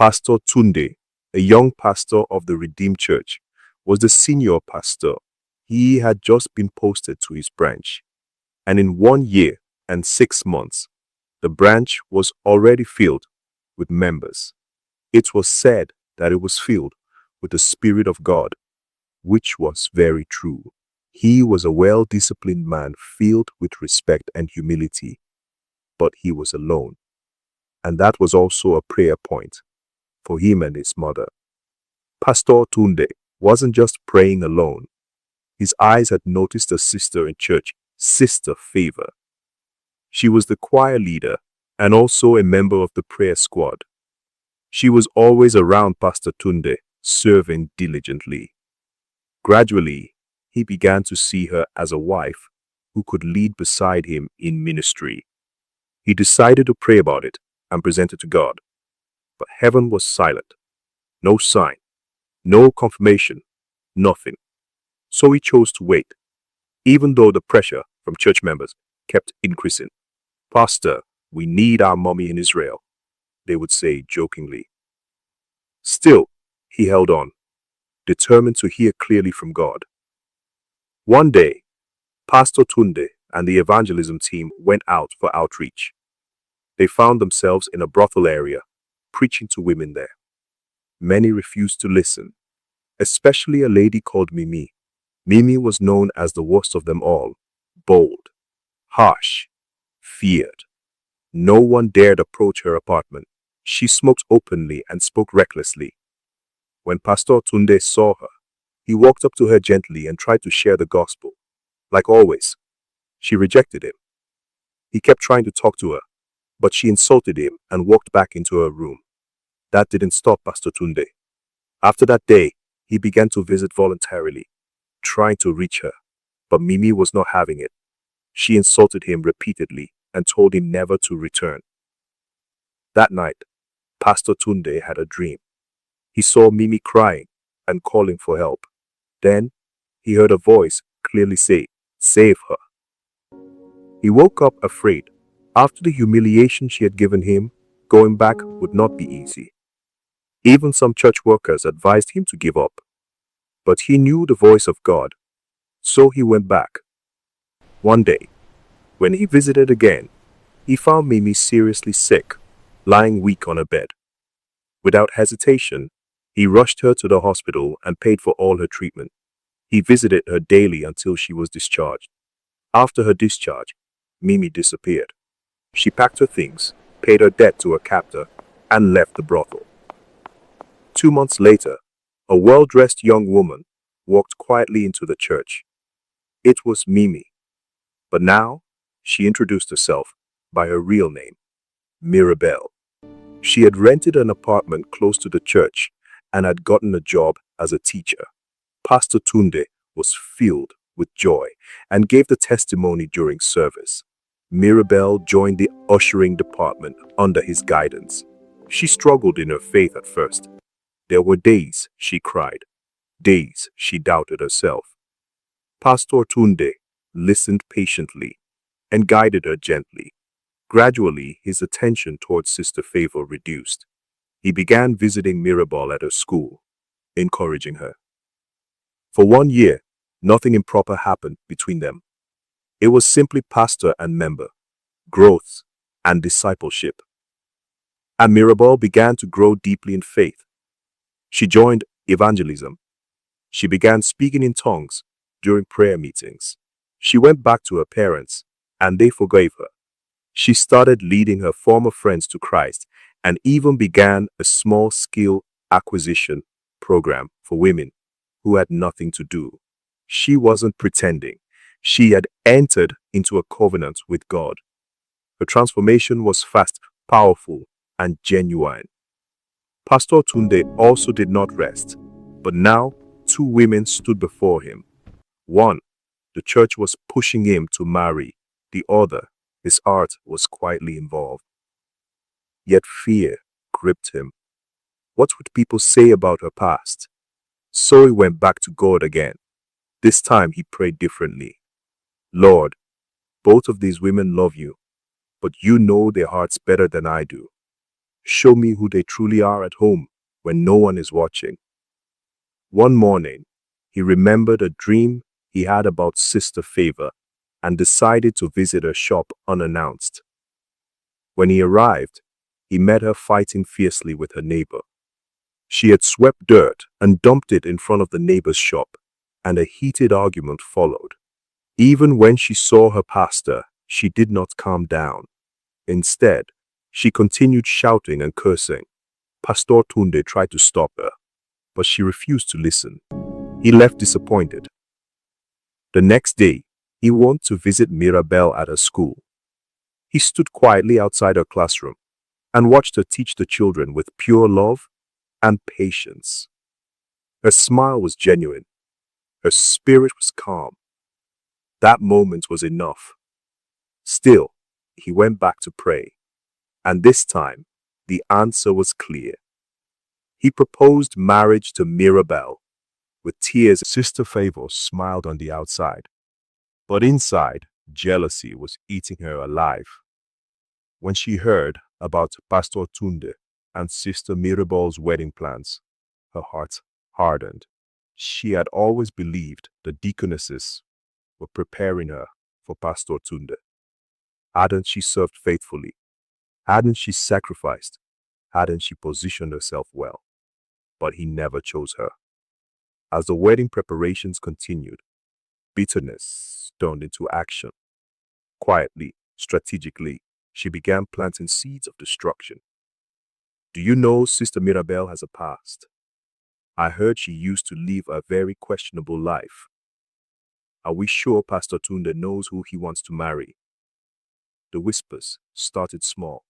Pastor Tunde, a young pastor of the Redeemed Church, was the senior pastor. He had just been posted to his branch, and in 1 year and 6 months, the branch was already filled with members. It was said that it was filled with the Spirit of God, which was very true. He was a well-disciplined man filled with respect and humility, but he was alone. And that was also a prayer point for him and his mother. Pastor Tunde wasn't just praying alone. His eyes had noticed a sister in church, Sister Favour. She was the choir leader and also a member of the prayer squad. She was always around Pastor Tunde, serving diligently. Gradually, he began to see her as a wife who could lead beside him in ministry. He decided to pray about it and present it to God. But heaven was silent. No sign, no confirmation, nothing. So he chose to wait, even though the pressure from church members kept increasing. "Pastor, we need our mommy in Israel," they would say jokingly. Still, he held on, determined to hear clearly from God. One day, Pastor Tunde and the evangelism team went out for outreach. They found themselves in a brothel area, preaching to women there. Many refused to listen, especially a lady called Mimi. Mimi was known as the worst of them all, bold, harsh, feared. No one dared approach her apartment. She smoked openly and spoke recklessly. When Pastor Tunde saw her, he walked up to her gently and tried to share the gospel. Like always, she rejected him. He kept trying to talk to her, but she insulted him and walked back into her room. That didn't stop Pastor Tunde. After that day, he began to visit voluntarily, trying to reach her, but Mimi was not having it. She insulted him repeatedly and told him never to return. That night, Pastor Tunde had a dream. He saw Mimi crying and calling for help. Then, he heard a voice clearly say, "Save her." He woke up afraid. After the humiliation she had given him, going back would not be easy. Even some church workers advised him to give up. But he knew the voice of God, so he went back. One day, when he visited again, he found Mimi seriously sick, lying weak on a bed. Without hesitation, he rushed her to the hospital and paid for all her treatment. He visited her daily until she was discharged. After her discharge, Mimi disappeared. She packed her things, paid her debt to her captor, and left the brothel. 2 months later, a well-dressed young woman walked quietly into the church. It was Mimi, but now she introduced herself by her real name, Mirabel. She had rented an apartment close to the church and had gotten a job as a teacher. Pastor Tunde was filled with joy and gave the testimony during service. Mirabel joined the ushering department under his guidance. She struggled in her faith at first. There were days she cried, days she doubted herself. Pastor Tunde listened patiently and guided her gently. Gradually, his attention towards Sister Favour reduced. He began visiting Mirabel at her school, encouraging her. For 1 year, nothing improper happened between them. It was simply pastor and member, growth and discipleship. And Mirabel began to grow deeply in faith. She joined evangelism. She began speaking in tongues during prayer meetings. She went back to her parents, and they forgave her. She started leading her former friends to Christ and even began a small skill acquisition program for women who had nothing to do. She wasn't pretending. She had entered into a covenant with God. Her transformation was fast, powerful, and genuine. Pastor Tunde also did not rest, but now 2 women stood before him. One, the church was pushing him to marry. The other, his heart was quietly involved. Yet fear gripped him. What would people say about her past? So he went back to God again. This time he prayed differently. "Lord, both of these women love you, but you know their hearts better than I do. Show me who they truly are at home when no one is watching. One morning, he remembered a dream he had about Sister Favour and decided to visit her shop unannounced. When he arrived, he met her fighting fiercely with her neighbor. She had swept dirt and dumped it in front of the neighbor's shop, and a heated argument followed. Even when she saw her pastor, she did not calm down. Instead, she continued shouting and cursing. Pastor Tunde tried to stop her, but she refused to listen. He left disappointed. The next day, he went to visit Mirabel at her school. He stood quietly outside her classroom and watched her teach the children with pure love and patience. Her smile was genuine. Her spirit was calm. That moment was enough. Still, he went back to pray, and this time, the answer was clear. He proposed marriage to Mirabel. With tears, Sister Favour smiled on the outside, but inside, jealousy was eating her alive. When she heard about Pastor Tunde and Sister Mirabel's wedding plans, her heart hardened. She had always believed the deaconesses were preparing her for Pastor Tunde. Hadn't she served faithfully? Hadn't she sacrificed? Hadn't she positioned herself well? But he never chose her. As the wedding preparations continued, bitterness turned into action. Quietly, strategically, she began planting seeds of destruction. Do you know Sister Mirabel has a past? I heard she used to live a very questionable life. Are we sure Pastor Tunde knows who he wants to marry? The whispers started small,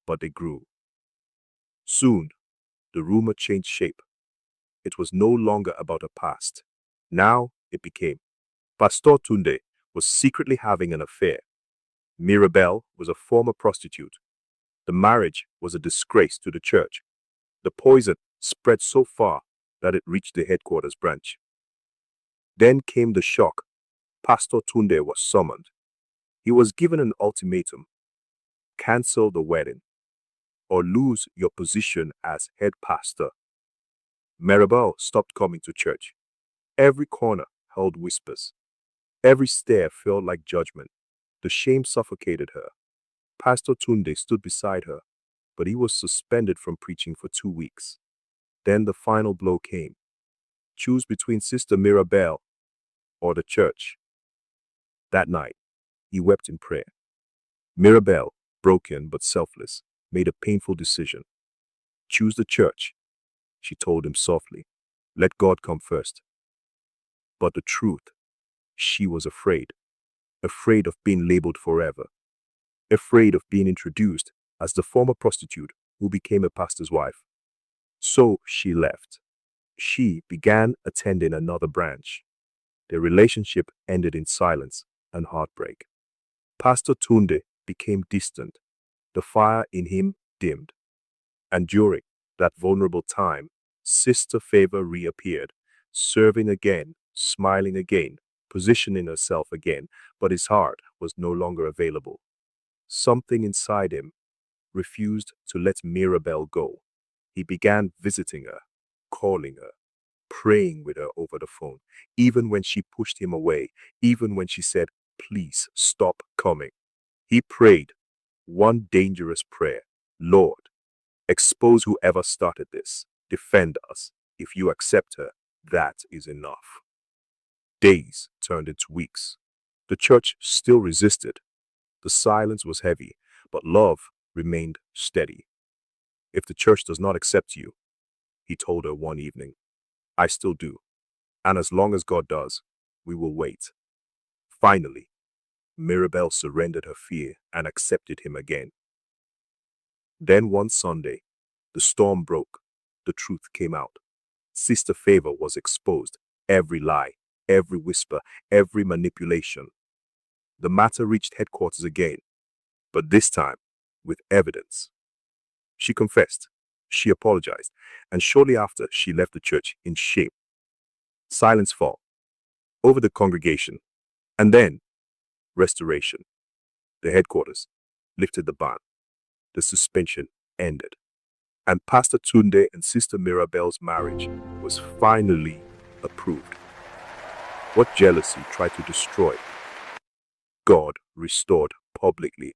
but they grew. Soon, the rumor changed shape. It was no longer about her past. Now it became Pastor Tunde was secretly having an affair. Mirabel was a former prostitute. The marriage was a disgrace to the church. The poison spread so far that it reached the headquarters branch. Then came the shock. Pastor Tunde was summoned. He was given an ultimatum: cancel the wedding or lose your position as head pastor. Mirabel stopped coming to church. Every corner held whispers. Every stare felt like judgment. The shame suffocated her. Pastor Tunde stood beside her, but he was suspended from preaching for 2 weeks. Then the final blow came. Choose between Sister Mirabel or the church. That night, he wept in prayer. Mirabel, broken but selfless, made a painful decision. Choose the church, she told him softly. Let God come first. But the truth, she was afraid. Afraid of being labeled forever. Afraid of being introduced as the former prostitute who became a pastor's wife. So she left. She began attending another branch. Their relationship ended in silence and heartbreak. Pastor Tunde became distant. The fire in him dimmed. And during that vulnerable time, Sister Favour reappeared, serving again, smiling again, positioning herself again, but his heart was no longer available. Something inside him refused to let Mirabel go. He began visiting her, calling her, praying with her over the phone, even when she pushed him away, even when she said, "Please stop coming." He prayed one dangerous prayer: Lord, expose whoever started this. Defend us. If you accept her, that is enough. Days turned into weeks. The church still resisted. The silence was heavy, but love remained steady. If the church does not accept you, he told her one evening, I still do. And as long as God does, we will wait. Finally, Mirabel surrendered her fear and accepted him again. Then one Sunday, the storm broke. The truth came out. Sister Favour was exposed. Every lie, every whisper, every manipulation. The matter reached headquarters again, but this time with evidence. She confessed, she apologized, and shortly after she left the church in shame. Silence fell over the congregation, and then restoration. The headquarters lifted the ban. The suspension ended. and Pastor Tunde and Sister Mirabel's marriage was finally approved. What jealousy tried to destroy, God restored publicly